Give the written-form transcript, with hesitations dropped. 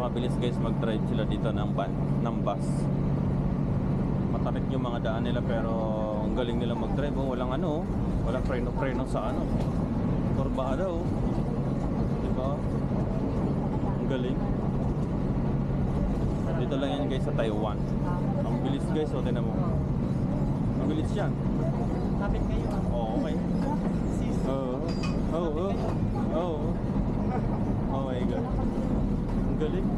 kabilis guys mag-drive sila dito ng van, ng bus. Matarik yung mga daan nila pero ang galing nila mag-drive. Oh, walang ano, walang preno-preno sa ano. Kurbada oh. Diba? Ang galing. Dito lang yan guys sa Taiwan. Ang bilis guys, oh, tinan mo. Ang bilis yan. Kapit kayo. Oh, okay. Oo. Oo. Oo. Oh my god. Ang galing.